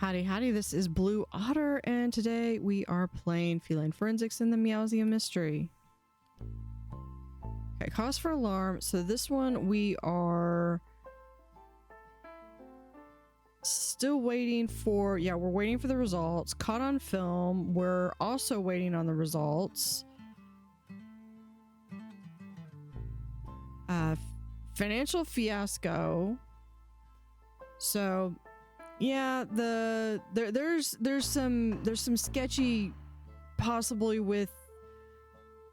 Howdy, howdy, this is Blue Otter, and today we are playing Feline Forensics in the Meowseum Mystery. Okay, cause for alarm. So this one we are still waiting for, we're waiting for the results. Caught on film, we're also waiting on the results. Financial fiasco. So yeah, there's some sketchy, possibly with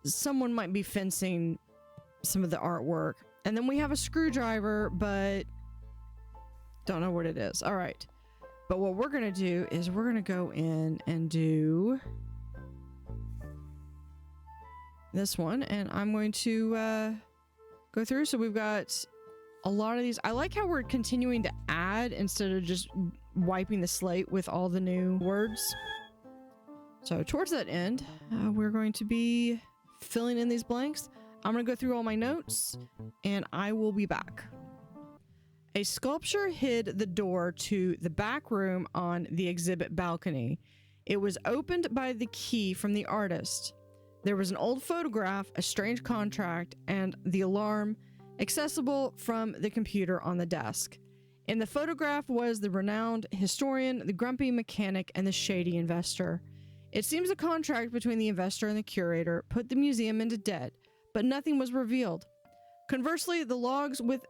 someone might be fencing some of the artwork. And then we have a screwdriver, but don't know what it is. All right. But what we're going to do is we're going to go in and do this one, and I'm going to go through. So we've got a lot of these. I like how we're continuing to add instead of just wiping the slate with all the new words. So towards that end, we're going to be filling in these blanks. I'm going to go through all my notes and I will be back. A sculpture hid the door to the back room on the exhibit balcony. It was opened by the key from the artist. There was an old photograph, a strange contract, and the alarm accessible from the computer on the desk. In the photograph was the renowned historian, the grumpy mechanic, and the shady investor. It seems a contract between the investor and the curator put the museum into debt, but nothing was revealed. Conversely, the logs will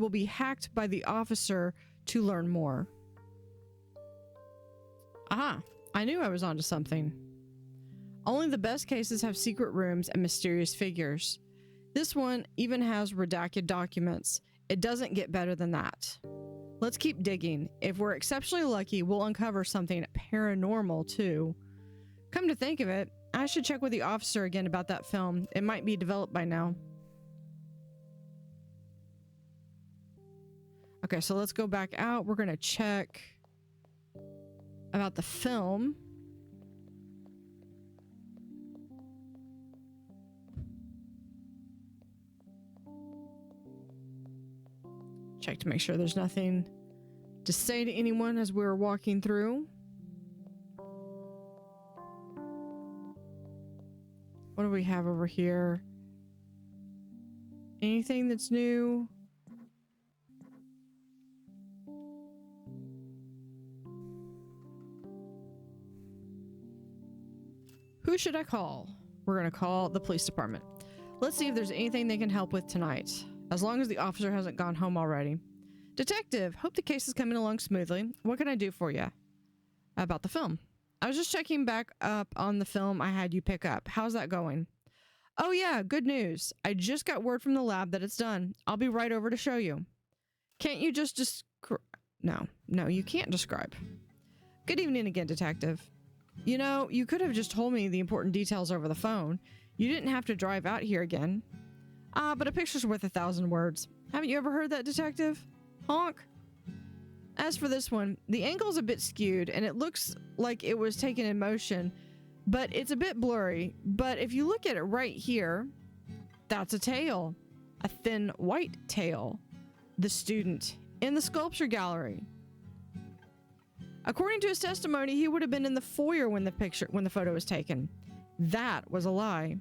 be hacked by the officer to learn more. Aha, I knew I was onto something. Only the best cases have secret rooms and mysterious figures. This one even has redacted documents. It doesn't get better than that. Let's keep digging. If we're exceptionally lucky, we'll uncover something paranormal too. Come to think of it, I should check with the officer again about that film. It might be developed by now. Okay, so let's go back out. We're going to check about the film. Check to make sure there's nothing to say to anyone as we're walking through. What do we have over here? Anything that's new? Who should I call? We're going to call the police department. Let's see if there's anything they can help with tonight, as long as the officer hasn't gone home already. Detective, hope the case is coming along smoothly. What can I do for you? About the film. I was just checking back up on the film I had you pick up. How's that going? Oh yeah, good news. I just got word from the lab that it's done. I'll be right over to show you. Can't you just describe? No, you can't describe. Good evening again, Detective. You know, you could have just told me the important details over the phone. You didn't have to drive out here again. But a picture's worth 1,000 words. Haven't you ever heard that, Detective? Honk. As for this one, the angle's a bit skewed and it looks like it was taken in motion, but it's a bit blurry. But if you look at it right here, that's a tail. A thin white tail. The student in the sculpture gallery. According to his testimony, he would have been in the foyer when the photo was taken. That was a lie.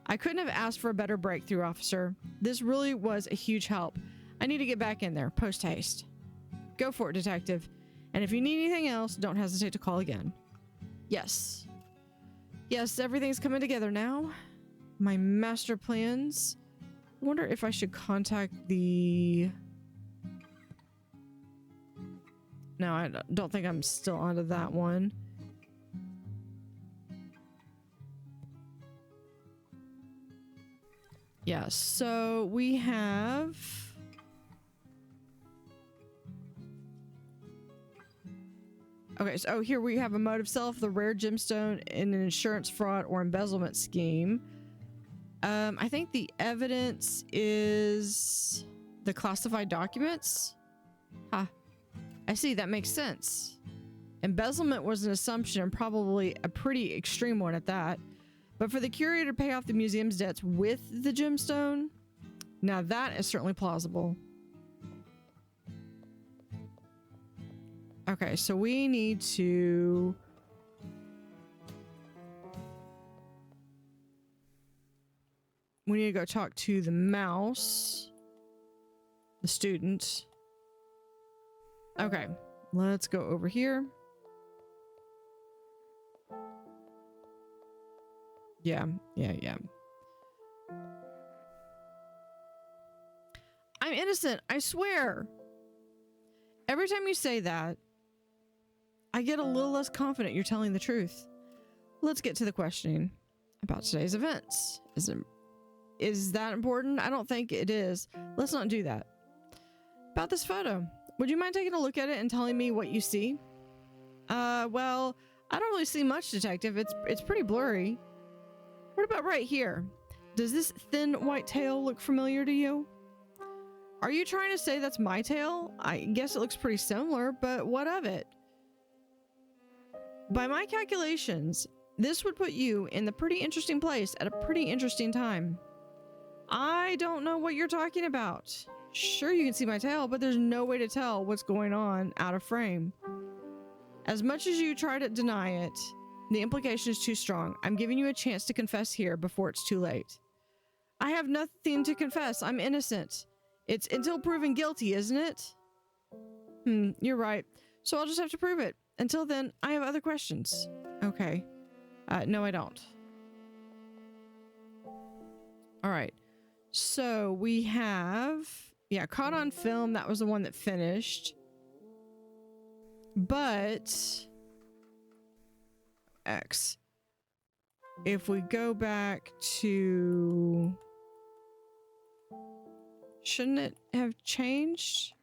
I couldn't have asked for a better breakthrough, officer. This really was a huge help. I need to get back in there, post haste. Go for it, Detective. And if you need anything else, don't hesitate to call again. Yes. Yes, everything's coming together now. My master plans. I wonder if I should contact the... No, I don't think I'm still onto that one. Yeah, so we have... Okay, so here we have a motive self, the rare gemstone in an insurance fraud or embezzlement scheme. I think the evidence is the classified documents. Huh. I see, that makes sense. Embezzlement was an assumption and probably a pretty extreme one at that. But for the curator to pay off the museum's debts with the gemstone, now that is certainly plausible. Okay, so we need to... We need to go talk to the mouse. The student. Okay, let's go over here. Yeah. I'm innocent, I swear. Every time you say that, I get a little less confident you're telling the truth. Let's get to the questioning about today's events. Is that important? I don't think it is. Let's not do that. About this photo, would you mind taking a look at it and telling me what you see? Well, I don't really see much, Detective. It's pretty blurry. What about right here? Does this thin white tail look familiar to you? Are you trying to say that's my tail? I guess it looks pretty similar, but what of it? By my calculations, this would put you in the pretty interesting place at a pretty interesting time. I don't know what you're talking about. Sure, you can see my tail, but there's no way to tell what's going on out of frame. As much as you try to deny it, the implication is too strong. I'm giving you a chance to confess here before it's too late. I have nothing to confess. I'm innocent. It's until proven guilty, isn't it? You're right. So I'll just have to prove it. Until then, I have other questions. Okay. No, I don't. All right. So we have... Yeah, caught on film. That was the one that finished. But... X. If we go back to... Shouldn't it have changed?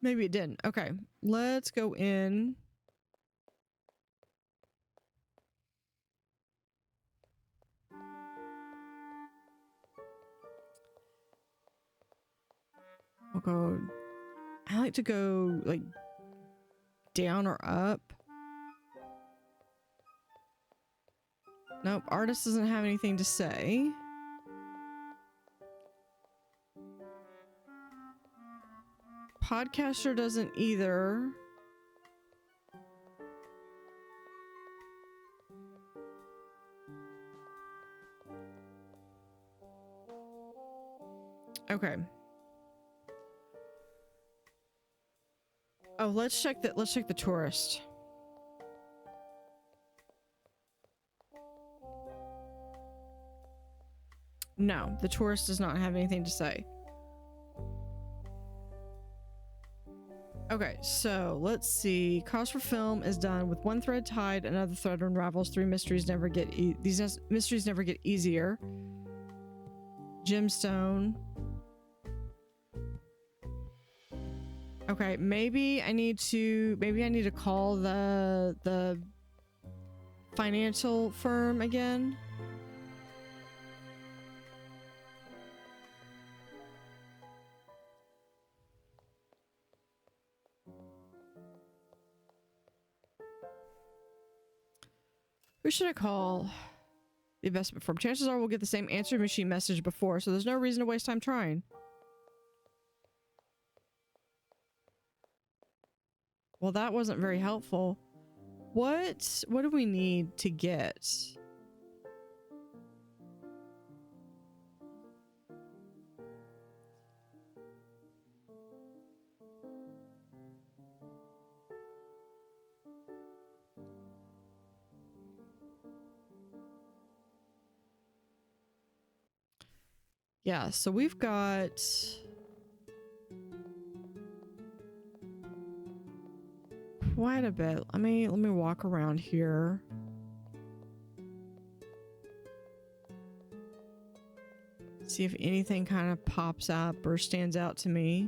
Maybe it didn't. Okay, let's go in. We'll go... I like to go, like, down or up. Nope, artist doesn't have anything to say. Podcaster doesn't either. Okay. Oh, let's check the tourist. No, the tourist does not have anything to say. Okay, so let's see. Cost for film is done with one thread tied, another thread unravels. These mysteries never get easier. Gemstone. Okay, maybe I need to call the financial firm again. Who should I call? The investment firm. Chances are we'll get the same answer machine message before, so there's no reason to waste time trying. Well, that wasn't very helpful. What do we need to get? Yeah, so we've got quite a bit. Let me walk around here. See if anything kind of pops up or stands out to me.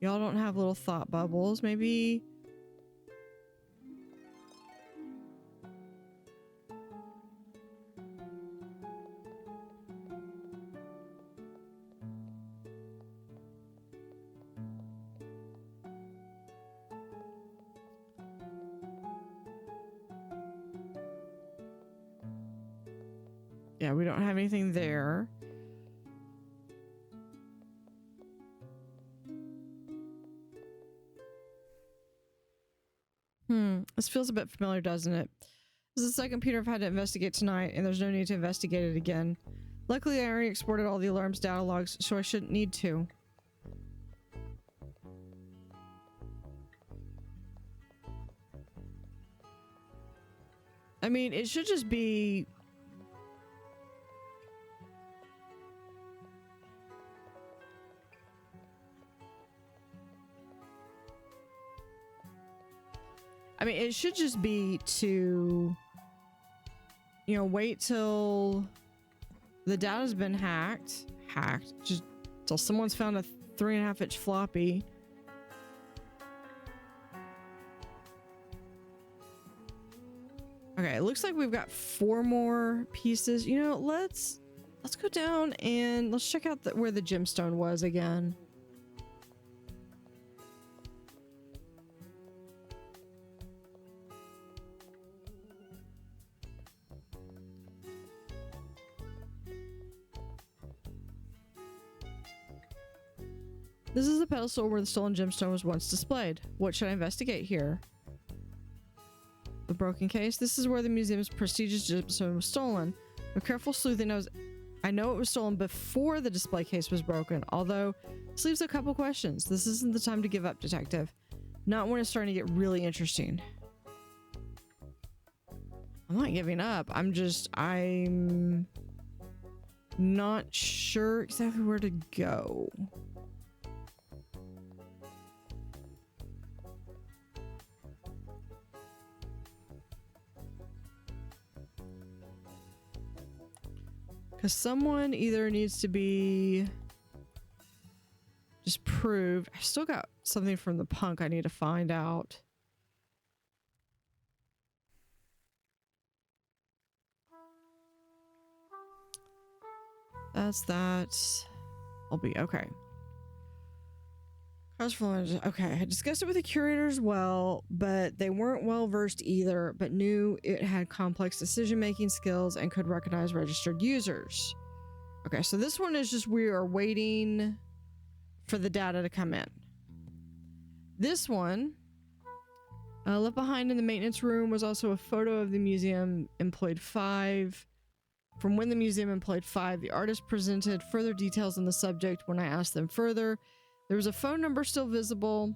Y'all don't have little thought bubbles, maybe? Yeah, we don't have anything there. This feels a bit familiar, doesn't it? This is the second computer I've had to investigate tonight, and there's no need to investigate it again. Luckily, I already exported all the alarms data logs, so I shouldn't need to. I mean, it should just be... I mean, it should just be to, you know, wait till the data's been hacked, just till someone's found a 3.5-inch floppy. Okay, it looks like we've got 4 more pieces. You know, let's go down and let's check out where the gemstone was again. This is the pedestal where the stolen gemstone was once displayed. What should I investigate here? The broken case. This is where the museum's prestigious gemstone was stolen. With careful sleuthing, I know it was stolen before the display case was broken, although this leaves a couple questions. This isn't the time to give up, detective. Not when it's starting to get really interesting. I'm not giving up. I'm not sure exactly where to go. Because someone either needs to be just proved. I still got something from the punk I need to find out. That's that. I'll be okay. Okay, I discussed it with the curator as well, but they weren't well versed either, but knew it had complex decision-making skills and could recognize registered users. Okay, so this one is just we are waiting for the data to come in. This one, left behind in the maintenance room was also a photo of the museum employed 5. From when the museum employed 5, the artist presented further details on the subject when I asked them further. There was a phone number still visible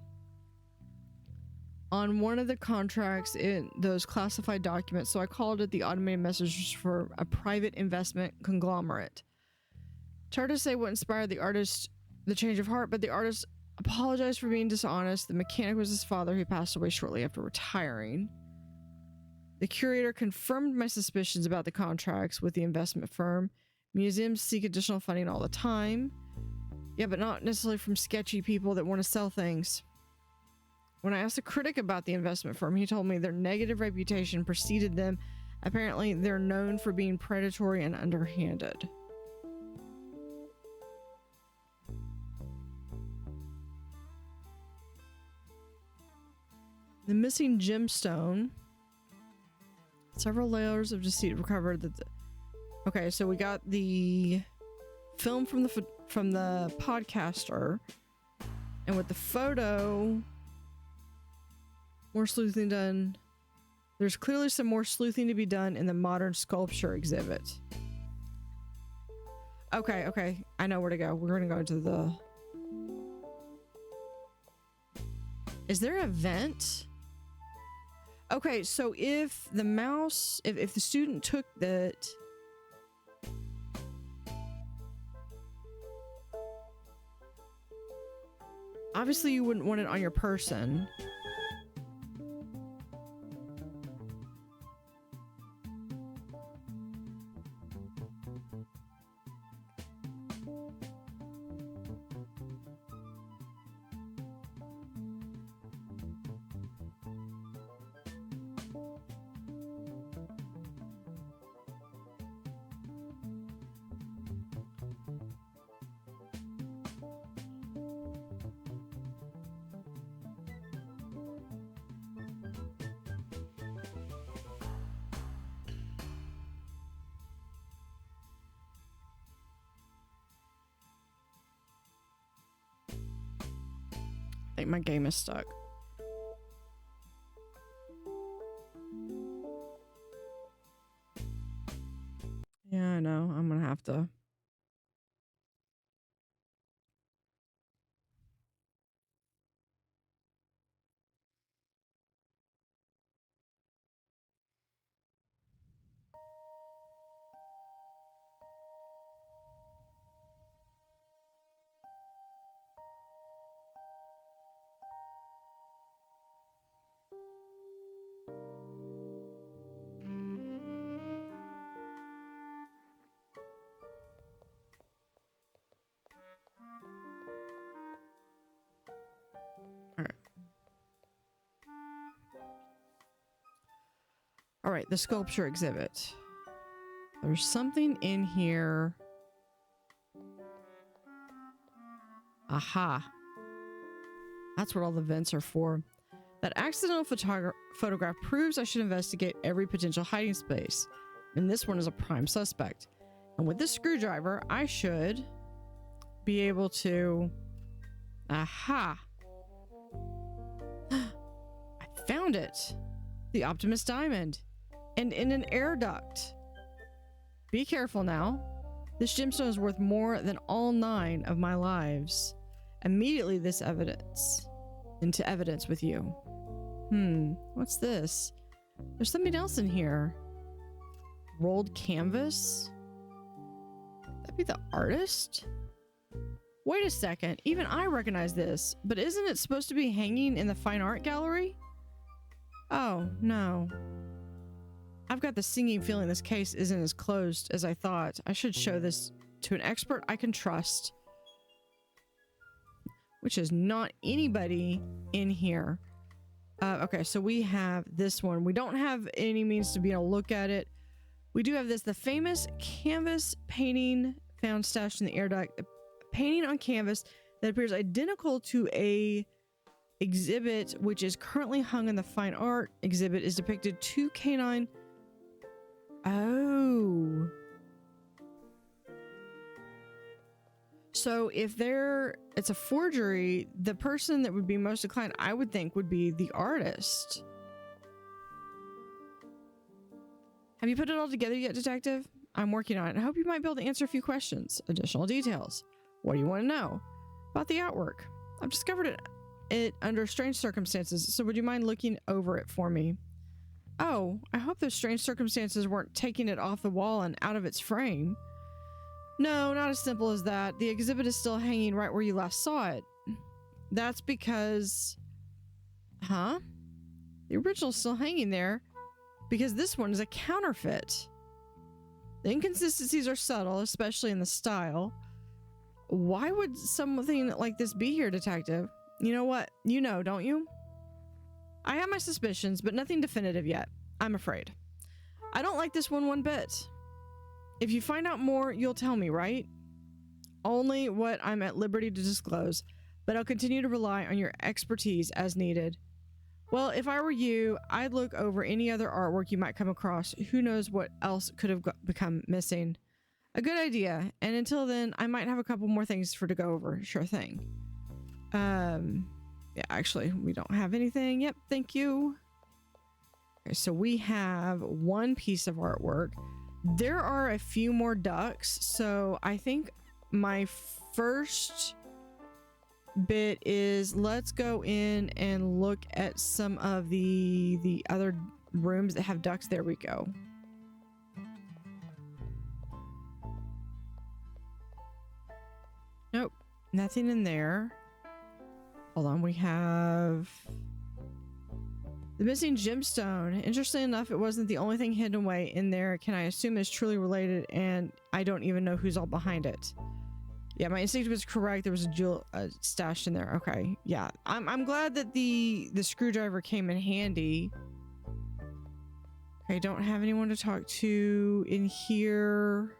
on one of the contracts in those classified documents, so I called it the automated message for a private investment conglomerate. It's hard to say what inspired the artist the change of heart, but the artist apologized for being dishonest. The mechanic was his father, who passed away shortly after retiring. The curator confirmed my suspicions about the contracts with the investment firm. Museums seek additional funding all the time. Yeah, but not necessarily from sketchy people that want to sell things. When I asked a critic about the investment firm, he told me their negative reputation preceded them. Apparently, they're known for being predatory and underhanded. The missing gemstone. Several layers of deceit recovered. Okay, so we got the film from the podcaster, and with the photo, more sleuthing done. There's clearly some more sleuthing to be done in the modern sculpture exhibit. Okay, I know where to go. We're gonna go to the... Is there a vent? Okay, so if the mouse, if the student took that... Obviously you wouldn't want it on your person. think my game is stuck. Yeah, I know. I'm gonna have to. All right, the sculpture exhibit. There's something in here. Aha. That's what all the vents are for. That accidental photograph proves I should investigate every potential hiding space. And this one is a prime suspect. And with this screwdriver, I should be able to... Aha. I found it. The Optimus Diamond. And in an air duct. Be careful now. This gemstone is worth more than all 9 of my lives. Immediately this evidence into evidence with you. What's this? There's something else in here. Rolled canvas? That'd be the artist? Wait a second, even I recognize this, but isn't it supposed to be hanging in the fine art gallery? Oh, no. I've got the singing feeling this case isn't as closed as I thought. I should show this to an expert I can trust. Which is not anybody in here. Okay, so we have this one. We don't have any means to be able to look at it. We do have this, the famous canvas painting found stashed in the air duct. A painting on canvas that appears identical to a exhibit which is currently hung in the fine art exhibit is depicted 2 canine. Oh. So if it's a forgery, the person that would be most inclined, I would think, would be the artist. Have you put it all together yet, Detective? I'm working on it. I hope you might be able to answer a few questions. Additional details. What do you want to know? About the artwork. I've discovered it under strange circumstances, so would you mind looking over it for me? Oh, I hope those strange circumstances weren't taking it off the wall and out of its frame. No, not as simple as that. The exhibit is still hanging right where you last saw it. That's because... Huh? The original's still hanging there because this one is a counterfeit. The inconsistencies are subtle, especially in the style. Why would something like this be here, Detective? You know what? You know, don't you? I have my suspicions, but nothing definitive yet, I'm afraid. I don't like this one bit. If you find out more, you'll tell me, right? Only what I'm at liberty to disclose, but I'll continue to rely on your expertise as needed. Well, if I were you, I'd look over any other artwork you might come across. Who knows what else could have become missing. A good idea, and until then, I might have a couple more things to go over. Sure thing. Yeah, actually, we don't have anything. Yep, thank you. Okay, so we have one piece of artwork. There are a few more ducks, so I think my first bit is let's go in and look at some of the other rooms that have ducks. There we go. Nope, nothing in there. Hold on, we have the missing gemstone. Interestingly enough, it wasn't the only thing hidden away in there. Can I assume it's truly related, and I don't even know who's all behind it. Yeah, my instinct was correct. There was a jewel stashed in there. Okay, yeah. I'm glad that the screwdriver came in handy. I don't have anyone to talk to in here.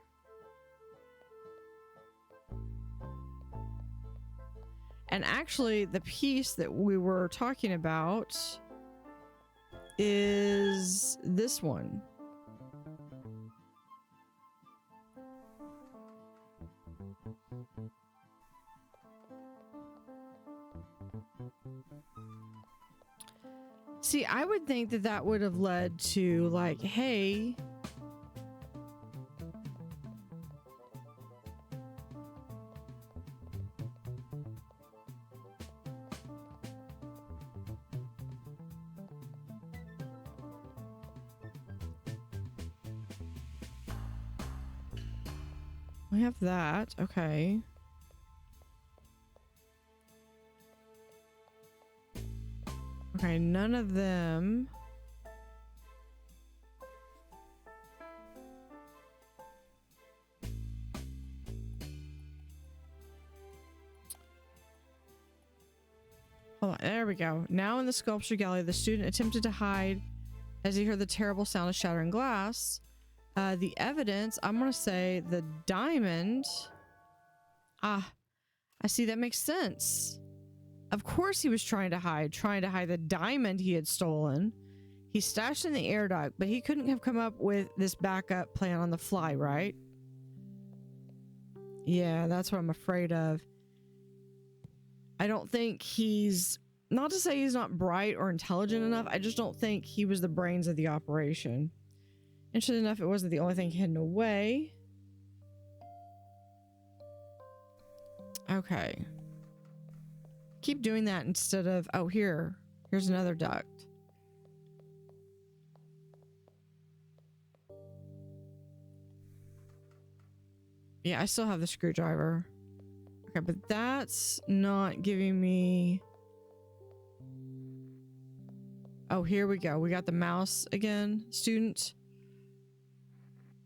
And actually, the piece that we were talking about is this one. See, I would think that that would have led to like, hey, we have that. Okay. Okay, none of them. Hold on, there we go. Now in the sculpture gallery, the student attempted to hide as he heard the terrible sound of shattering glass. The evidence, I'm gonna say the diamond. Ah, I see, that makes sense. Of course he was trying to hide the diamond he had stolen. He stashed in the air duct, but he couldn't have come up with this backup plan on the fly, right? Yeah, that's what I'm afraid of. I don't think he's, not to say he's not bright or intelligent enough, I just don't think he was the brains of the operation. Interesting enough, it wasn't the only thing hidden away. Okay. Keep doing that instead of, oh, here's another duct. Yeah, I still have the screwdriver. Okay, but that's not giving me... Oh, here we go. We got the mouse again. Student.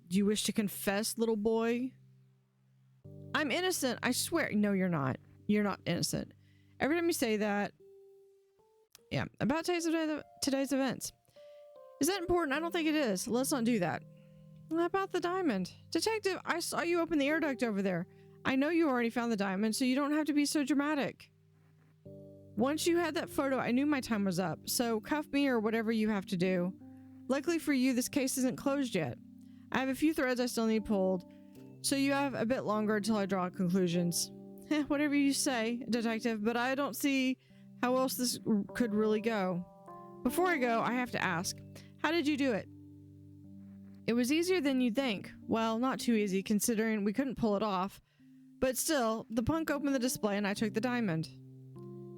Do you wish to confess, little boy? I'm innocent, I swear. No, you're not. You're not innocent. Every time you say that... Yeah, about today's events. Is that important? I don't think it is. Let's not do that. What about the diamond? Detective, I saw you open the air duct over there. I know you already found the diamond, so you don't have to be so dramatic. Once you had that photo, I knew my time was up, so cuff me or whatever you have to do. Luckily for you, this case isn't closed yet. I have a few threads I still need pulled, so you have a bit longer until I draw conclusions. Whatever you say, detective, but I don't see how else this could really go. Before I go, I have to ask, how did you do it? It was easier than you'd think. Well, not too easy, considering we couldn't pull it off. But still, the punk opened the display and I took the diamond.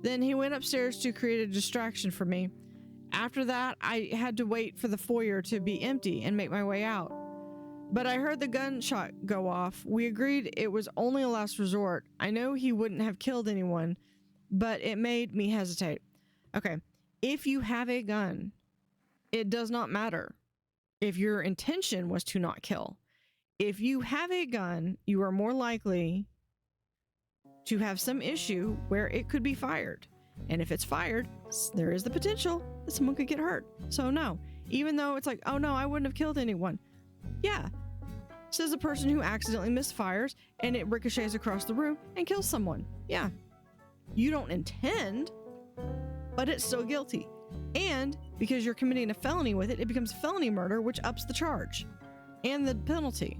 Then he went upstairs to create a distraction for me. After that, I had to wait for the foyer to be empty and make my way out. But I heard the gunshot go off. We agreed it was only a last resort. I know he wouldn't have killed anyone, but it made me hesitate. Okay, if you have a gun, it does not matter if your intention was to not kill. If you have a gun, you are more likely to have some issue where it could be fired. And if it's fired, there is the potential that someone could get hurt. So no, even though it's like, oh no, I wouldn't have killed anyone. Yeah, says the person who accidentally misfires and it ricochets across the room and kills someone. Yeah, you don't intend, but it's still guilty. And because you're committing a felony with it, it becomes felony murder, which ups the charge and the penalty.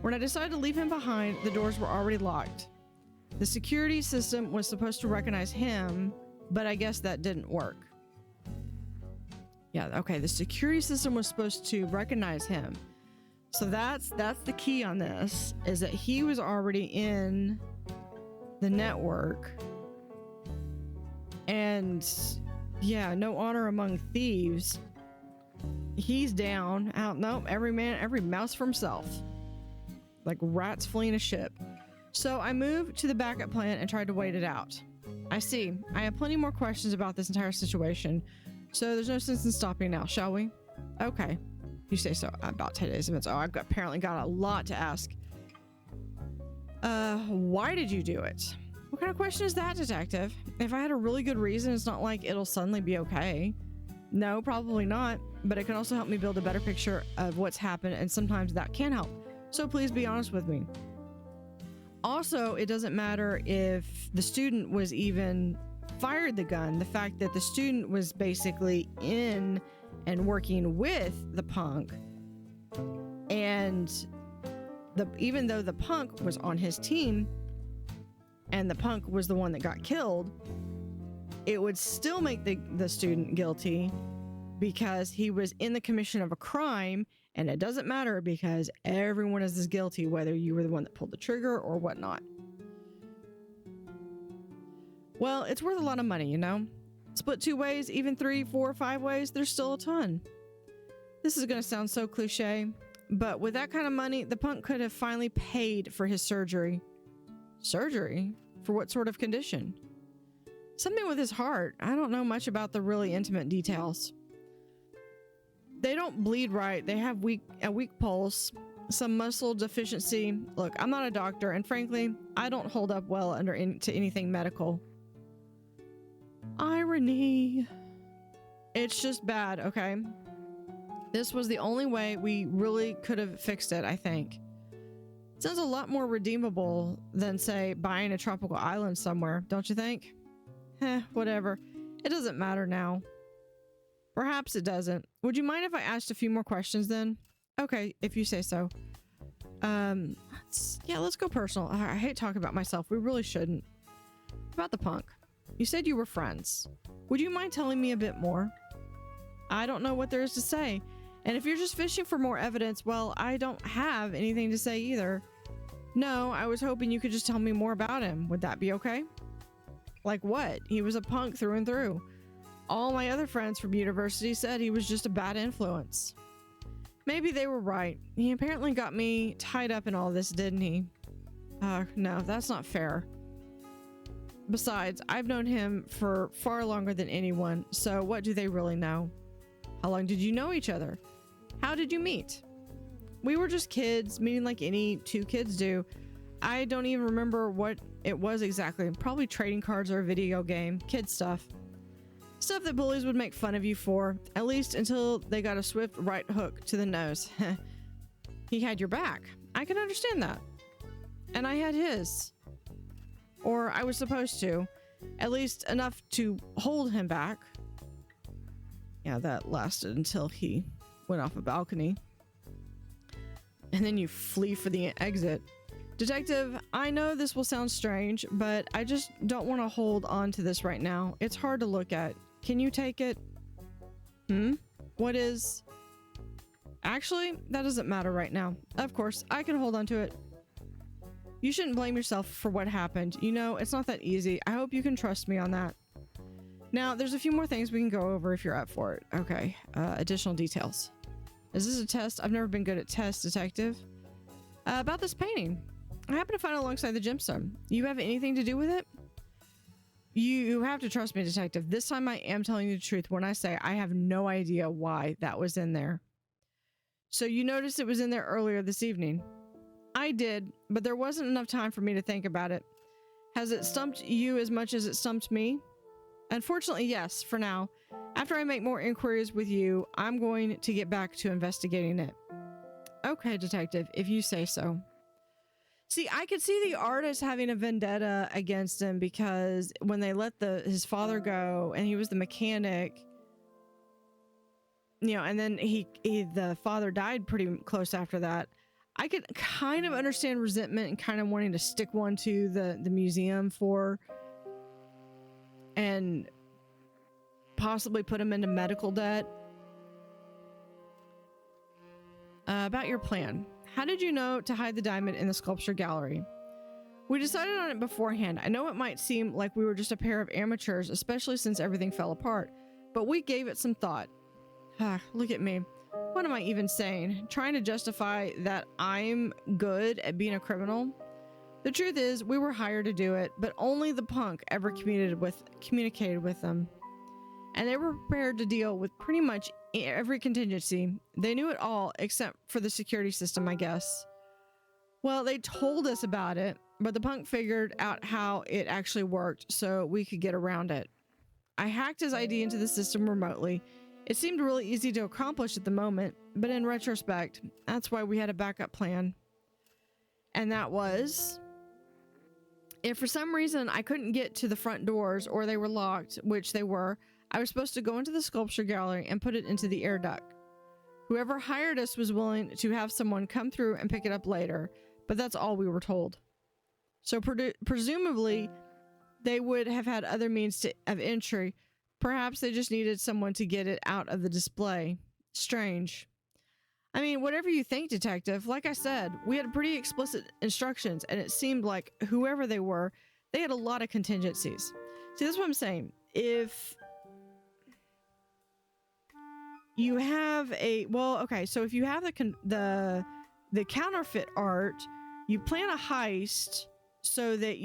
When I decided to leave him behind, the doors were already locked. The security system was supposed to recognize him, but I guess that didn't work. Yeah, okay, the security system was supposed to recognize him. So that's the key on this, is that he was already in the network. And yeah, no honor among thieves. He's down. Out. Nope, every mouse for himself. Like rats fleeing a ship. So I moved to the backup plan and tried to wait it out. I see. I have plenty more questions about this entire situation, so there's no sense in stopping now, shall we? Okay. You say so. About today's events. Oh, I've apparently got a lot to ask. Why did you do it? What kind of question is that, detective? If I had a really good reason, it's not like it'll suddenly be okay. No, probably not, but it can also help me build a better picture of what's happened, and sometimes that can help. So please be honest with me. Also, it doesn't matter if the student was even fired the gun. The fact that the student was basically in and working with the punk, and even though the punk was on his team and the punk was the one that got killed, it would still make the student guilty because he was in the commission of a crime, and it doesn't matter because everyone is as guilty whether you were the one that pulled the trigger or whatnot. Well, it's worth a lot of money, you know? Split 2 ways, even 3, 4, 5 ways, there's still a ton. This is gonna sound so cliche, but with that kind of money, the punk could have finally paid for his surgery. Surgery? For what sort of condition? Something with his heart. I don't know much about the really intimate details. They don't bleed right. They have a weak pulse, some muscle deficiency. Look, I'm not a doctor, and frankly, I don't hold up well to anything medical. Irony. It's just bad, okay? This was the only way we really could have fixed it, I think. Sounds a lot more redeemable than, say, buying a tropical island somewhere, don't you think? Whatever. It doesn't matter now. Perhaps it doesn't. Would you mind if I asked a few more questions then? Okay, if you say so. Let's go personal. I hate talking about myself. We really shouldn't. About the punk. You said you were friends. Would you mind telling me a bit more? I don't know what there is to say. And if you're just fishing for more evidence, well, I don't have anything to say either. No, I was hoping you could just tell me more about him. Would that be okay? Like what? He was a punk through and through. All my other friends from university said he was just a bad influence. Maybe they were right. He apparently got me tied up in all this, didn't he? No, that's not fair. Besides, I've known him for far longer than anyone, so what do they really know? How long did you know each other? How did you meet? We were just kids, meeting like any 2 kids do. I don't even remember what it was exactly. Probably trading cards or a video game. Kid stuff. Stuff that bullies would make fun of you for, at least until they got a swift right hook to the nose. He had your back. I can understand that. And I had his. Or I was supposed to. At least enough to hold him back. Yeah, that lasted until he went off a balcony. And then you flee for the exit. Detective, I know this will sound strange, but I just don't want to hold on to this right now. It's hard to look at. Can you take it? What is... Actually, that doesn't matter right now. Of course, I can hold on to it. You shouldn't blame yourself for what happened. You know, it's not that easy. I hope you can trust me on that. Now, there's a few more things we can go over if you're up for it. Okay, additional details. Is this a test? I've never been good at tests, Detective. About this painting. I happen to find it alongside the gemstone. You have anything to do with it? You have to trust me, Detective. This time I am telling you the truth when I say I have no idea why that was in there. So you noticed it was in there earlier this evening? I did, but there wasn't enough time for me to think about it. Has it stumped you as much as it stumped me? Unfortunately, yes, for now. After I make more inquiries with you, I'm going to get back to investigating it. Okay, Detective, if you say so. See, I could see the artist having a vendetta against him because when they let his father go and he was the mechanic, you know, and then the father died pretty close after that. I could kind of understand resentment and kind of wanting to stick one to the museum for and possibly put him into medical debt. About your plan. How did you know to hide the diamond in the sculpture gallery? We decided on it beforehand. I know it might seem like we were just a pair of amateurs, especially since everything fell apart, but we gave it some thought. Look at me. What am I even saying? Trying to justify that I'm good at being a criminal? The truth is, we were hired to do it, but only the punk ever communicated with them. And they were prepared to deal with pretty much every contingency. They knew it all except for the security system, I guess. Well, they told us about it, but the punk figured out how it actually worked so we could get around it. I hacked his ID into the system remotely. It seemed really easy to accomplish at the moment, but in retrospect, that's why we had a backup plan. And that was... if for some reason I couldn't get to the front doors or they were locked, which they were, I was supposed to go into the sculpture gallery and put it into the air duct. Whoever hired us was willing to have someone come through and pick it up later, but that's all we were told. So presumably, they would have had other means of entry. Perhaps they just needed someone to get it out of the display. Strange. I mean, whatever you think, detective, like I said, we had pretty explicit instructions, and it seemed like whoever they were, they had a lot of contingencies. See, that's what I'm saying. If you have so if you have the counterfeit art, you plan a heist so that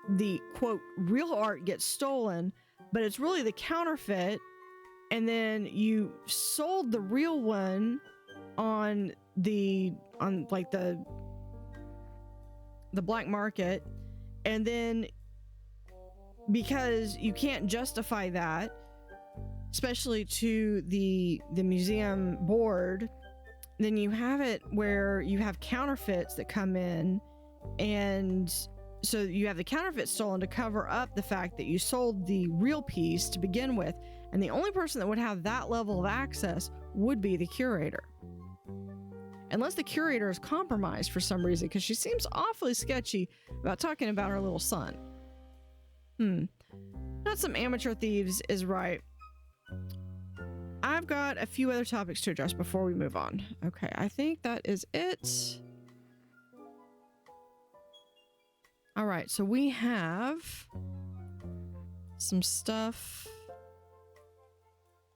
the quote real art gets stolen, but it's really the counterfeit, and then you sold the real one on the black market, and then because you can't justify that, especially to the museum board, then you have it where you have counterfeits that come in, and so you have the counterfeit stolen to cover up the fact that you sold the real piece to begin with, and the only person that would have that level of access would be the curator. Unless the curator is compromised for some reason, because she seems awfully sketchy about talking about her little son. Not some amateur thieves is right. I've got a few other topics to address before we move on. Okay, I think that is it. All right, so we have some stuff.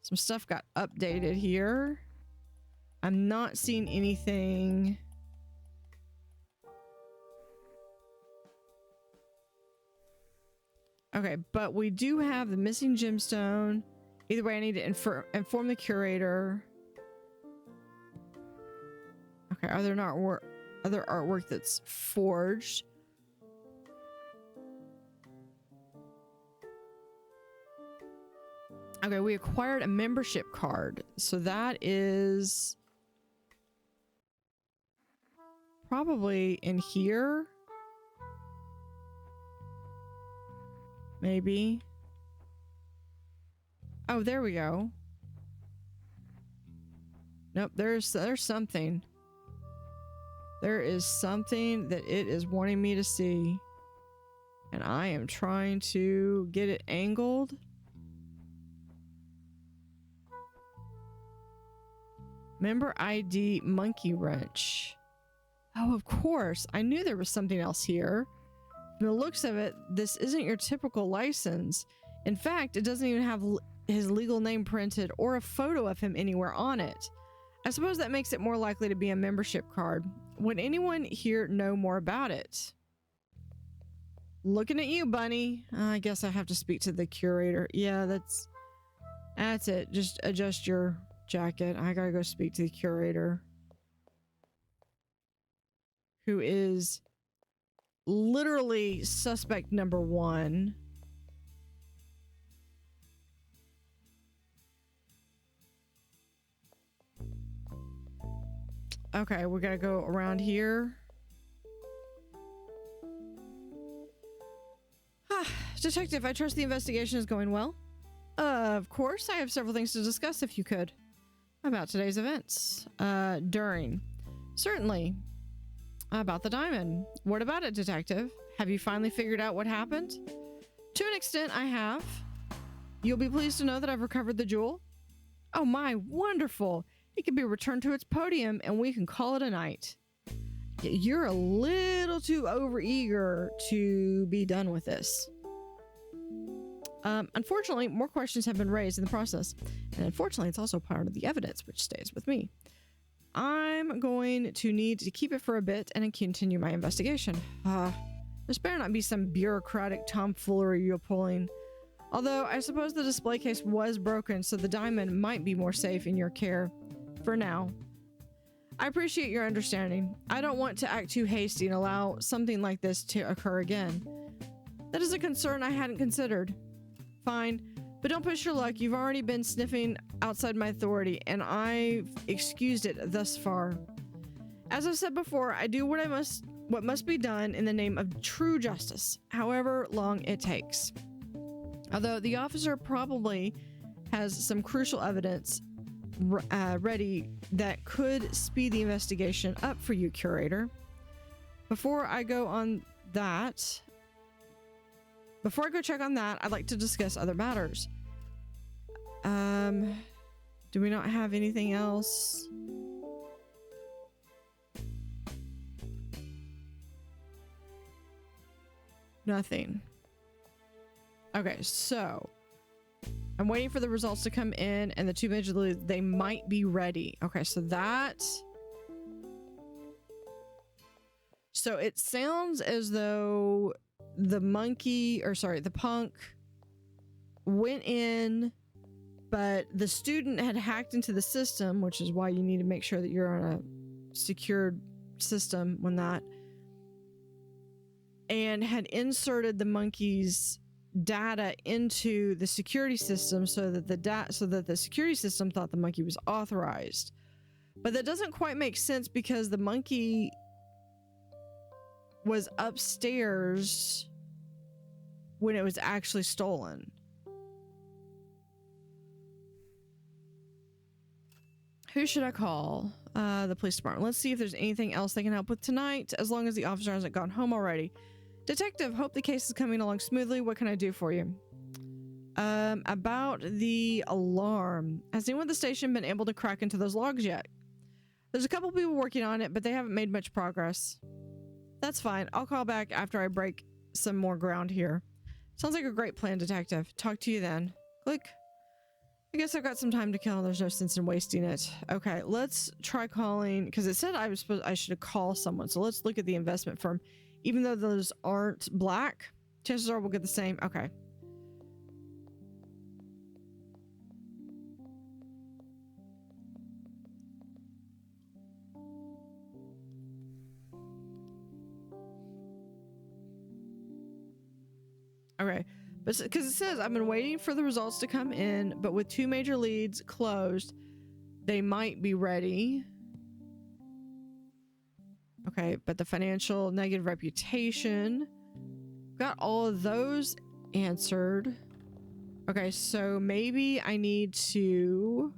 Some stuff got updated here. I'm not seeing anything. Okay, but we do have the missing gemstone. Either way, I need to inform the curator. Okay, are there not other artwork that's forged? Okay, we acquired a membership card. So that is probably in here. Maybe. Oh, there we go. Nope, there's something. There is something that it is wanting me to see. And I am trying to get it angled. Member ID monkey wrench. Oh, of course. I knew there was something else here. From the looks of it, this isn't your typical license. In fact, it doesn't even have his legal name printed or a photo of him anywhere on it. I suppose that makes it more likely to be a membership card. Would anyone here know more about it? Looking at you, Bunny. I guess I have to speak to the curator. Yeah, that's it. Just adjust your jacket. I gotta go speak to the curator, who is literally suspect number one. Okay, we gotta go around here. Detective, I trust the investigation is going well. Of course, I have several things to discuss if you could. About today's events. During. Certainly. About the diamond. What about it, detective? Have you finally figured out what happened? To an extent, I have. You'll be pleased to know that I've recovered the jewel. Oh my, wonderful. It can be returned to its podium and we can call it a night. You're a little too overeager to be done with this. Unfortunately, more questions have been raised in the process. And unfortunately, it's also part of the evidence, which stays with me. I'm going to need to keep it for a bit and then continue my investigation. There's better not be some bureaucratic tomfoolery you're pulling. Although, I suppose the display case was broken, so the diamond might be more safe in your care. For now. I appreciate your understanding. I don't want to act too hasty and allow something like this to occur again. That is a concern I hadn't considered. Fine, but don't push your luck. You've already been sniffing outside my authority, and I've excused it thus far. As I've said before, I do what must be done in the name of true justice, however long it takes. Although the officer probably has some crucial evidence ready that could speed the investigation up for you, curator. Before I go on that. Before I go check on that, I'd like to discuss other matters. Do we not have anything else? Nothing. Okay, so I'm waiting for the results to come in, and the two major leagues, they might be ready. Okay, so that. So it sounds as though the punk went in, but the student had hacked into the system, which is why you need to make sure that you're on a secured system when that, and had inserted the monkey's data into the security system so that the security system thought the monkey was authorized. But that doesn't quite make sense because the monkey was upstairs when it was actually stolen. Who should I call? The police department. Let's see if there's anything else they can help with tonight, as long as the officer hasn't gone home already. Detective, hope the case is coming along smoothly. What can I do for you? About the alarm. Has anyone at the station been able to crack into those logs yet? There's a couple people working on it, but they haven't made much progress. That's fine. I'll call back after I break some more ground here. Sounds like a great plan, Detective. Talk to you then. Click. I guess I've got some time to kill. There's no sense in wasting it. Okay, let's try calling, because it said I should call someone. So let's look at the investment firm. Even though those aren't black, chances are we'll get the same. Okay. Okay. But because it says I've been waiting for the results to come in, but with two major leads closed, they might be ready. Okay, but the financial negative reputation, got all of those answered. Okay, so maybe I need to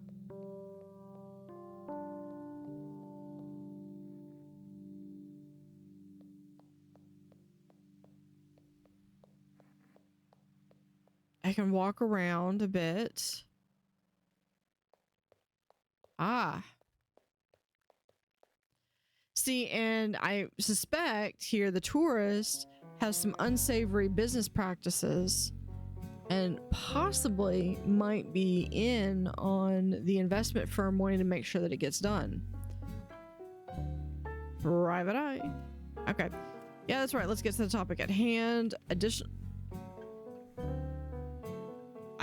I can walk around a bit. Ah. See, and I suspect here the tourist has some unsavory business practices and possibly might be in on the investment firm wanting to make sure that it gets done. Private eye. Okay. Yeah, that's right. Let's get to the topic at hand. I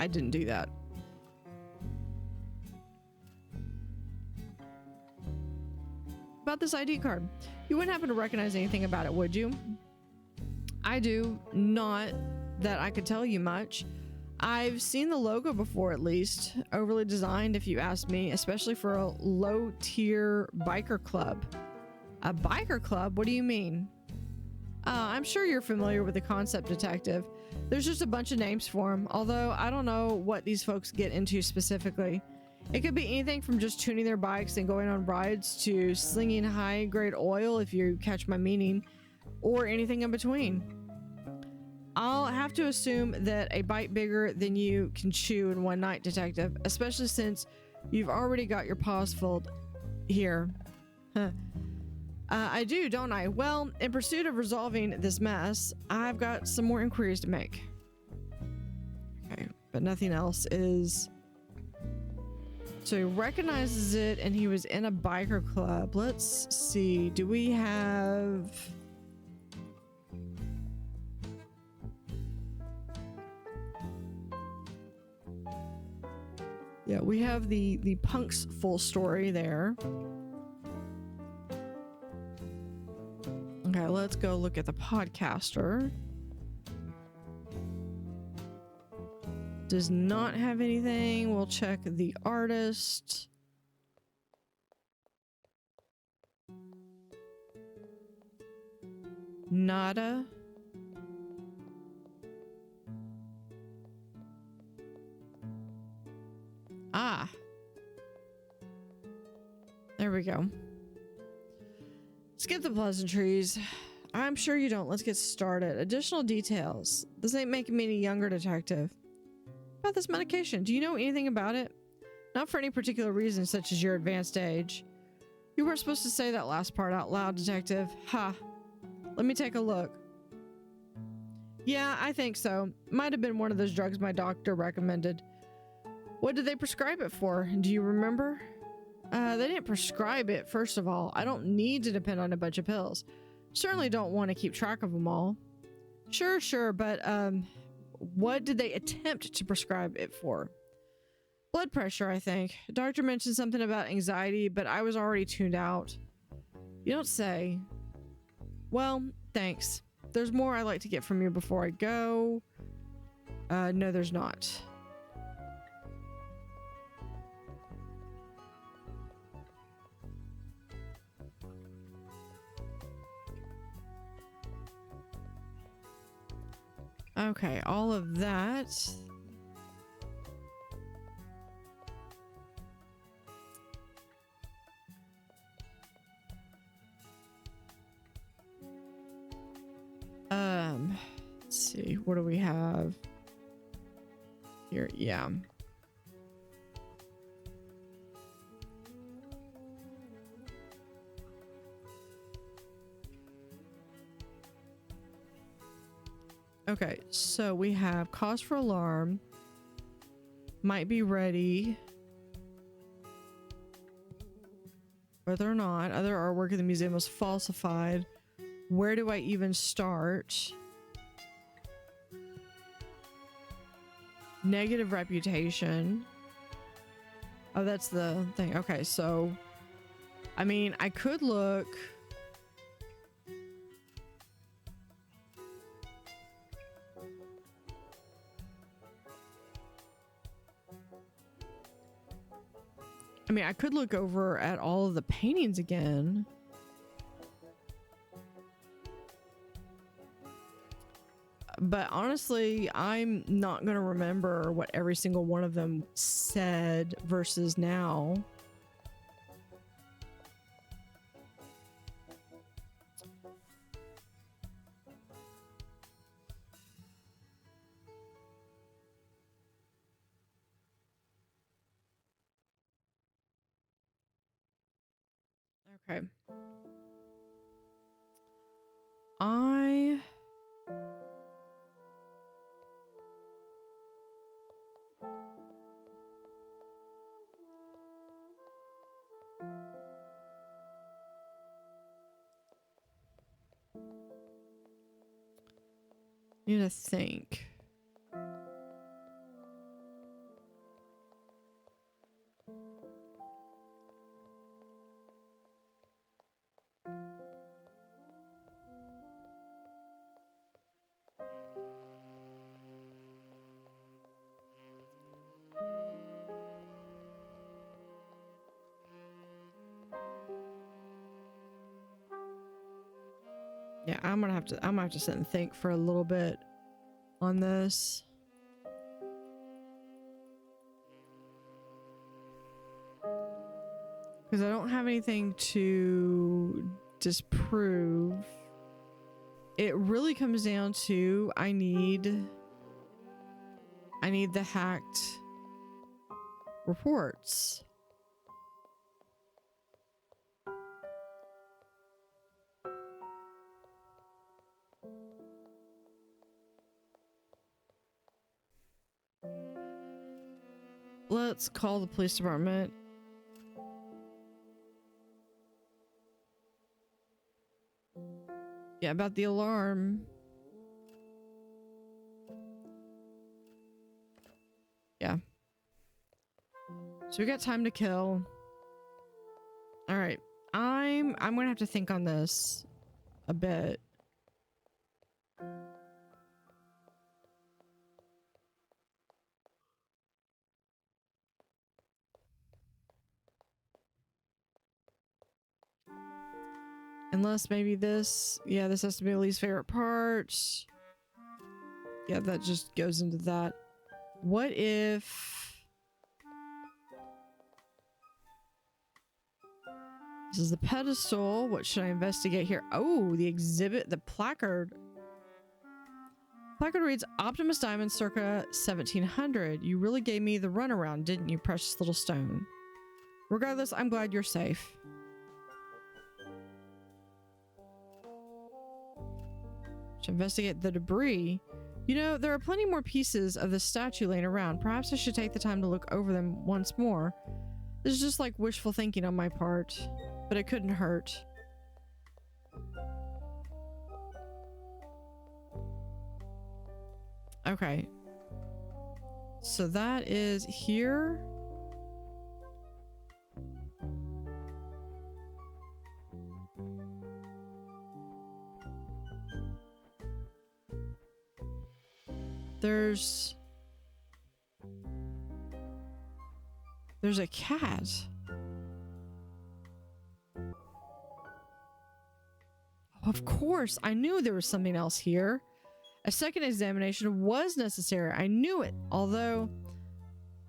didn't do that. About this ID card. You wouldn't happen to recognize anything about it, would you? I do. Not that I could tell you much. I've seen the logo before, at least. Overly designed, if you ask me, especially for a low-tier biker club. A biker club? What do you mean? I'm sure you're familiar with the concept, Detective. There's just a bunch of names for them, although I don't know what these folks get into specifically. It could be anything from just tuning their bikes and going on rides to slinging high-grade oil, if you catch my meaning, or anything in between. I'll have to assume that a bite bigger than you can chew in one night, Detective, especially since you've already got your paws filled here. Huh. I do, don't I? Well, in pursuit of resolving this mess, I've got some more inquiries to make. Okay, but nothing else is... So he recognizes it, and he was in a biker club. Let's see. Do we have... Yeah, we have the punk's full story there. Okay, let's go look at the podcaster. Does not have anything. We'll check the artist. Nada. Ah. There we go. Skip the pleasantries. I'm sure you don't. Let's get started. Additional details. This ain't making me any younger, detective. About this medication, do you know anything about it? Not for any particular reason, such as your advanced age. You weren't supposed to say that last part out loud, detective. Ha. Let me take a look. Yeah, I think so. Might have been one of those drugs my doctor recommended. What did they prescribe it for? Do you remember? They didn't prescribe it, first of all. I don't need to depend on a bunch of pills. Certainly don't want to keep track of them all. Sure, but what did they attempt to prescribe it for? Blood pressure, I think. Doctor mentioned something about anxiety, but I was already tuned out. You don't say. Well, thanks. There's more I'd like to get from you before I go. No, there's not. Okay, all of that. Let's see, what do we have here? Yeah. Okay, so we have cause for alarm, might be ready, whether or not other artwork in the museum was falsified. Where do I even start? Negative reputation. Oh, that's the thing. Okay, so I mean, I could look. I mean, I could look over at all of the paintings again. But honestly, I'm not going to remember what every single one of them said versus now. Okay. Need to think. Yeah, I'm gonna have to sit and think for a little bit on this. Because I don't have anything to disprove. It really comes down to I need the hacked reports. Let's call the police department. Yeah, about the alarm. Yeah. So we got time to kill. All right. I'm gonna have to think on this a bit. Unless maybe this, yeah, this has to be the least favorite part. Yeah, that just goes into that. What if... This is the pedestal. What should I investigate here? Oh, the exhibit, the placard. Placard reads, Optimus Diamond circa 1700. You really gave me the runaround, didn't you, precious little stone? Regardless, I'm glad you're safe. To investigate the debris. You know, there are plenty more pieces of the statue laying around. Perhaps I should take the time to look over them once more. This is just like wishful thinking on my part, but it couldn't hurt. Okay. So that is here. There's a cat. Oh, of course, I knew there was something else here. A second examination was necessary. I knew it, although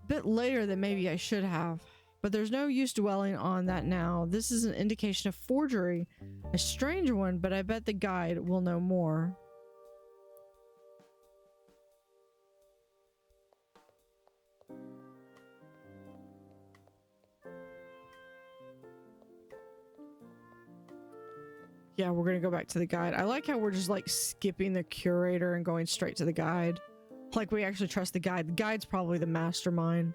a bit later than maybe I should have. But there's no use dwelling on that now. This is an indication of forgery. A strange one, but I bet the guide will know more. Yeah, we're gonna go back to the guide. I like how we're just like skipping the curator and going straight to the guide. Like we actually trust the guide. The guide's probably the mastermind.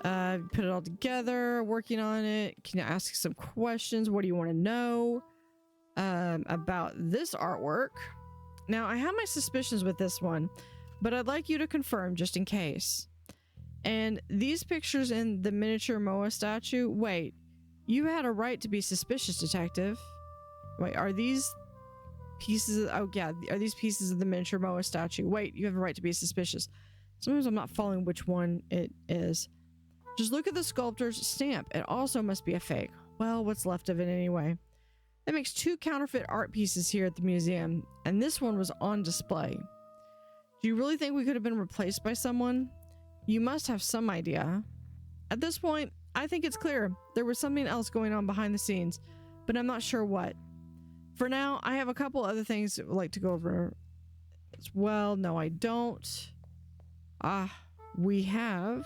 Put it all together, working on it. Can you ask some questions? What do you want to know about this artwork? Now, I have my suspicions with this one, but I'd like you to confirm just in case. And these pictures in the miniature Moa statue, wait. You had a right to be suspicious, detective. Wait, are these pieces of, oh yeah, are these pieces of the miniature Moa statue? Wait, you have a right to be suspicious. Sometimes I'm not following which one it is. Just look at the sculptor's stamp. It also must be a fake. Well, what's left of it anyway. That makes 2 counterfeit art pieces here at the museum, and this one was on display. Do you really think we could have been replaced by someone? You must have some idea. At this point, I think it's clear there was something else going on behind the scenes, but I'm not sure what. For now, I have a couple other things I'd like to go over as well. No, I don't. We have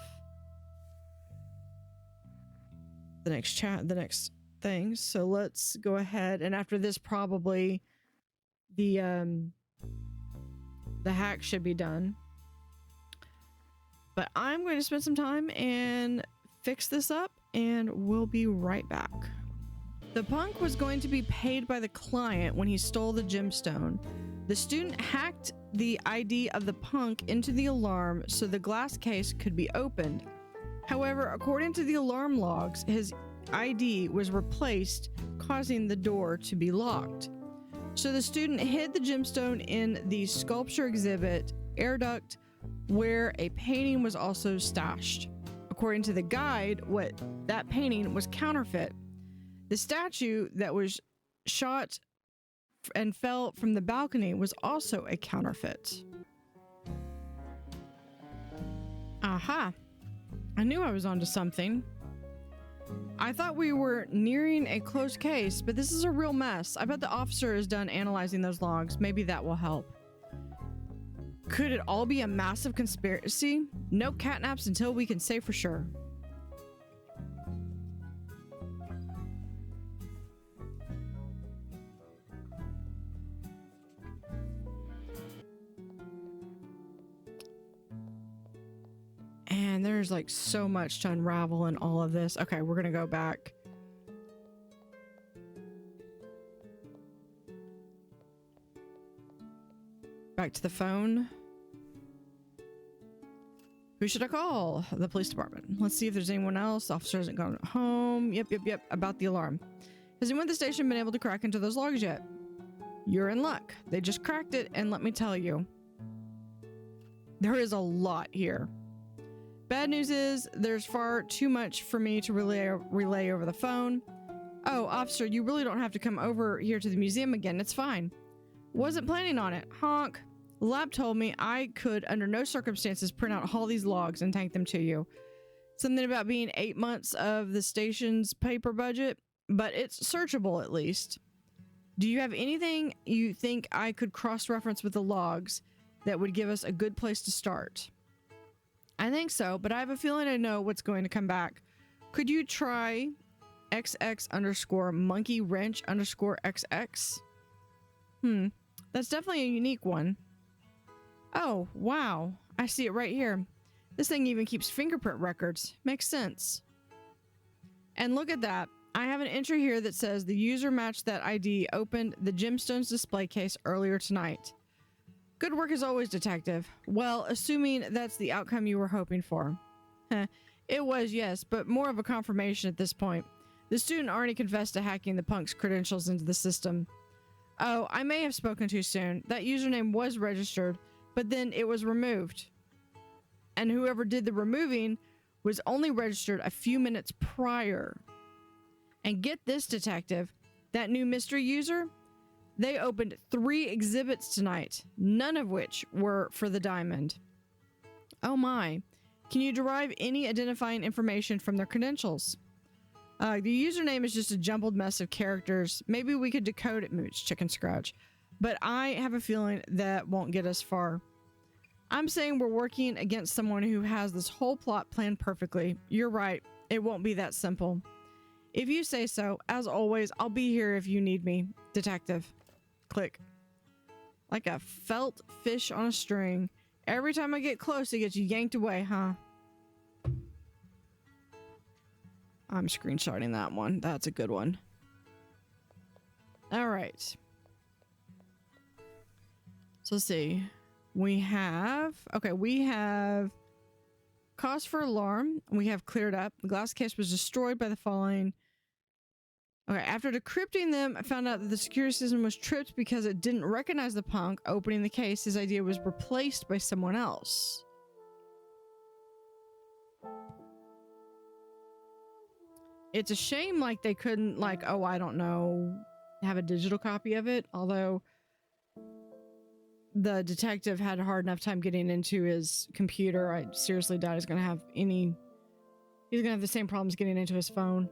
the next thing. So let's go ahead, and after this, probably the hack should be done. But I'm going to spend some time and fix this up, and we'll be right back. The punk was going to be paid by the client when he stole the gemstone. The student hacked the ID of the punk into the alarm so the glass case could be opened. However, according to the alarm logs, his ID was replaced, causing the door to be locked. So the student hid the gemstone in the sculpture exhibit air duct, where a painting was also stashed. According to the guide, that painting was counterfeit. The statue that was shot and fell from the balcony was also a counterfeit. Aha! I knew I was onto something. I thought we were nearing a closed case, but this is a real mess. I bet the officer is done analyzing those logs. Maybe that will help. Could it all be a massive conspiracy? No catnaps until we can say for sure. And there's like so much to unravel in all of this. Okay, we're gonna go back. Back to the phone. Who should I call? The police department. Let's see if there's anyone else. The officer hasn't gone home. Yep. About the alarm. Has anyone at the station been able to crack into those logs yet? You're in luck. They just cracked it, and let me tell you, there is a lot here. Bad news is there's far too much for me to relay over the phone. Oh, officer, you really don't have to come over here to the museum again. It's fine. Wasn't planning on it. Honk. Lab told me I could, under no circumstances, print out all these logs and tank them to you. Something about being 8 months of the station's paper budget, but it's searchable at least. Do you have anything you think I could cross-reference with the logs that would give us a good place to start? I think so, but I have a feeling I know what's going to come back. Could you try XX_monkey_wrench_XX? That's definitely a unique one. Oh, wow. I see it right here. This thing even keeps fingerprint records. Makes sense. And look at that. I have an entry here that says the user matched that ID opened the gemstones display case earlier tonight. Good work as always, detective. Well, assuming that's the outcome you were hoping for. It was, yes, but more of a confirmation at this point. The student already confessed to hacking the punk's credentials into the system. Oh, I may have spoken too soon. That username was registered, but then it was removed. And whoever did the removing was only registered a few minutes prior. And get this, detective, that new mystery user, they opened 3 exhibits tonight, none of which were for the diamond. Oh my. Can you derive any identifying information from their credentials? The username is just a jumbled mess of characters. Maybe we could decode it, Mooch Chicken Scratch. But I have a feeling that won't get us far. I'm saying we're working against someone who has this whole plot planned perfectly. You're right. It won't be that simple. If you say so, as always, I'll be here if you need me. Detective. Click. Like a felt fish on a string. Every time I get close, it gets yanked away, huh? I'm screenshotting that one. That's a good one. All right. So let's see. We have cause for alarm. We have cleared up. The glass case was destroyed by the falling. Okay, after decrypting them, I found out that the security system was tripped because it didn't recognize the punk opening the case. His idea was replaced by someone else. It's a shame, like, they couldn't, like, oh, I don't know, have a digital copy of it. Although the detective had a hard enough time getting into his computer. I seriously doubt he's gonna have the same problems getting into his phone.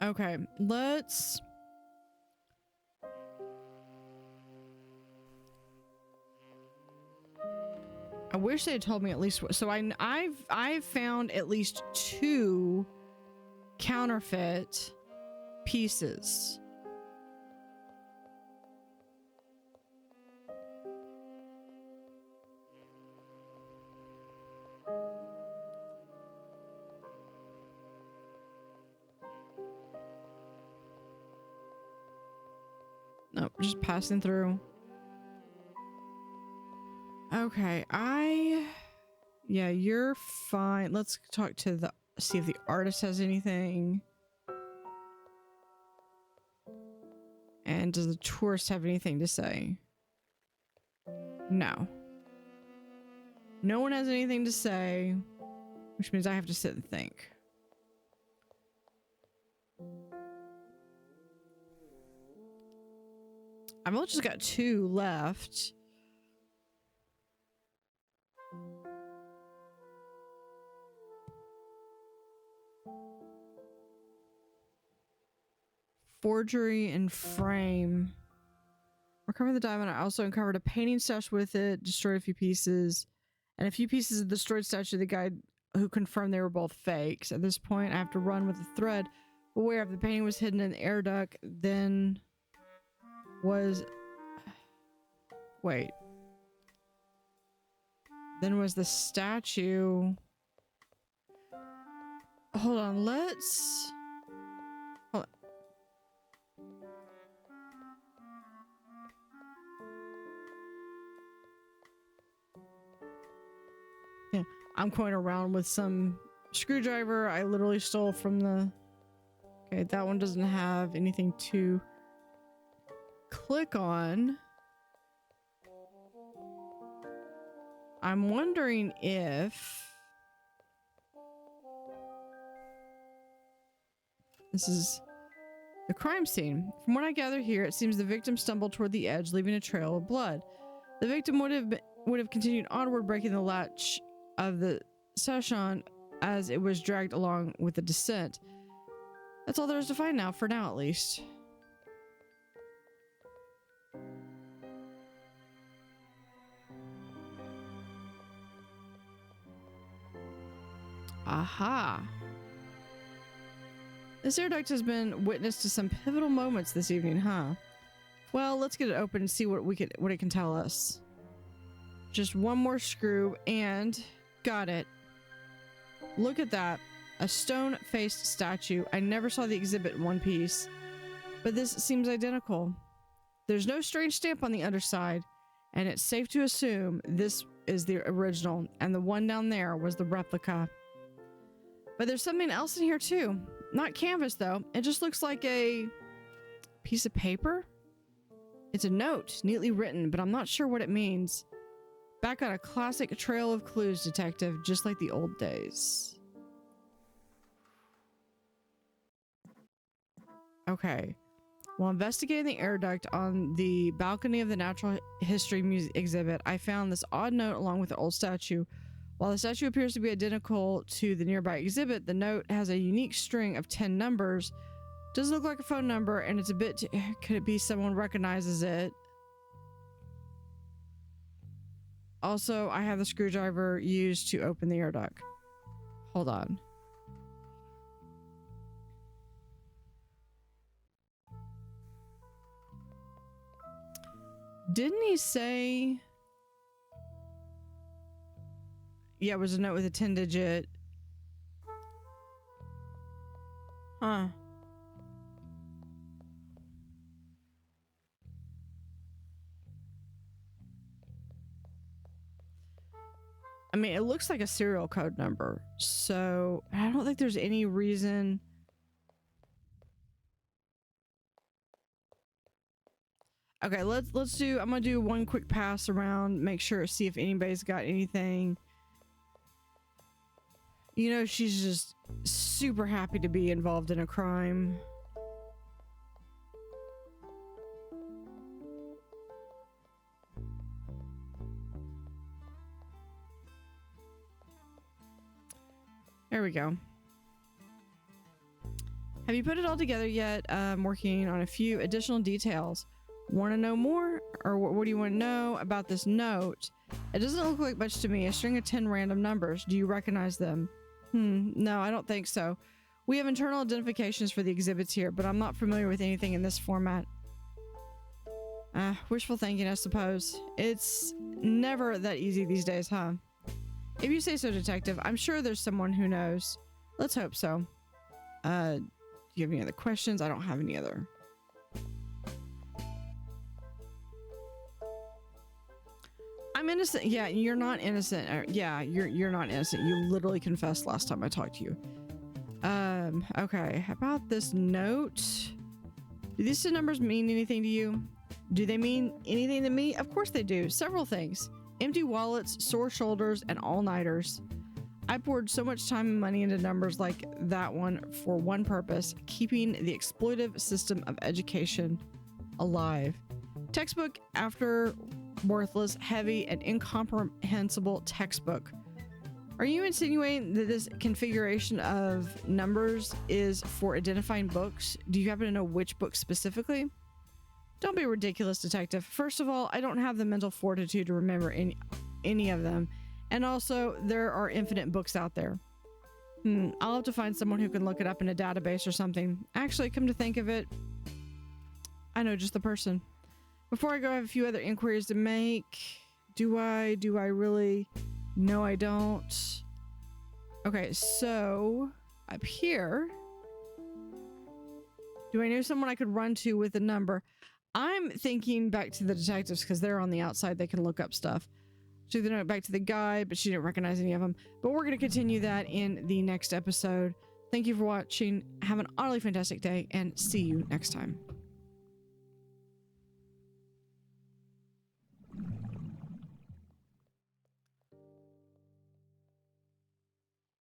Okay, let's... I wish they had told me at least... So I've found at least 2 counterfeit pieces. Nope, just passing through. Okay, yeah, you're fine. Let's talk to see if the artist has anything. And does the tourist have anything to say? No. No one has anything to say, which means I have to sit and think. I've only just got 2 left. Forgery and frame. Recover the diamond. I also uncovered a painting stashed with it, destroyed a few pieces, and a few pieces of the destroyed statue. The guy who confirmed they were both fakes. At this point, I have to run with the thread. Aware of the painting was hidden in the air duct, then was... Wait. Then was the statue... Hold on, let's... Hold on. Yeah, I'm going around with some screwdriver I literally stole from the... Okay, that one doesn't have anything to click on. I'm wondering if... This is the crime scene. From what I gather here, it seems the victim stumbled toward the edge, leaving a trail of blood. The victim would have would have continued onward, breaking the latch of the session as it was dragged along with the descent. That's all there is to find now, for now at least. Aha. This air duct has been witness to some pivotal moments this evening, huh? Well, let's get it open and see what it can tell us. Just one more screw and got it. Look at that. A stone-faced statue. I never saw the exhibit in one piece, but this seems identical. There's no strange stamp on the underside, and it's safe to assume this is the original, and the one down there was the replica. But there's something else in here too. Not canvas though. It just looks like a piece of paper. It's a note, neatly written, but I'm not sure what it means. Back on a classic trail of clues, detective, just like the old days. Okay. While investigating the air duct on the balcony of the Natural History exhibit, I found this odd note along with the old statue. While the statue appears to be identical to the nearby exhibit, the note has a unique string of 10 numbers. Doesn't look like a phone number, and it's a bit... Could it be someone recognizes it? Also, I have the screwdriver used to open the air duct. Hold on. Didn't he say... Yeah, it was a note with a 10-digit. Huh. I mean, it looks like a serial code number, so I don't think there's any reason. Okay, let's do. I'm gonna do one quick pass around, make sure, see if anybody's got anything. You know, she's just super happy to be involved in a crime. There we go. Have you put it all together yet? I'm working on a few additional details. Want to know more? Or what do you want to know about this note? It doesn't look like much to me. A string of 10 random numbers. Do you recognize them? No, I don't think so. We have internal identifications for the exhibits here, but I'm not familiar with anything in this format. Wishful thinking, I suppose. It's never that easy these days, huh? If you say so, detective, I'm sure there's someone who knows. Let's hope so. Do you have any other questions? I don't have any other. I'm innocent. Yeah, you're not innocent. Yeah, you're not innocent. You literally confessed last time I talked to you. Okay. How about this note? Do these two numbers mean anything to you? Do they mean anything to me? Of course they do. Several things. Empty wallets, sore shoulders, and all-nighters. I poured so much time and money into numbers like that one for one purpose: keeping the exploitive system of education alive. Textbook after worthless, heavy, and incomprehensible textbook. Are you insinuating that this configuration of numbers is for identifying books? Do you happen to know which book specifically? Don't be ridiculous, detective. First of all, I don't have the mental fortitude to remember any of them. And also, there are infinite books out there. I'll have to find someone who can look it up in a database or something. Actually, come to think of it, I know just the person. Before I go, I have a few other inquiries to make. Do I really? No, I don't. Okay, so up here, do I know someone I could run to with a number? I'm thinking back to the detectives because they're on the outside. They can look up stuff. So they went back to the guy, but she didn't recognize any of them. But we're going to continue that in the next episode. Thank you for watching. Have an utterly fantastic day and see you next time.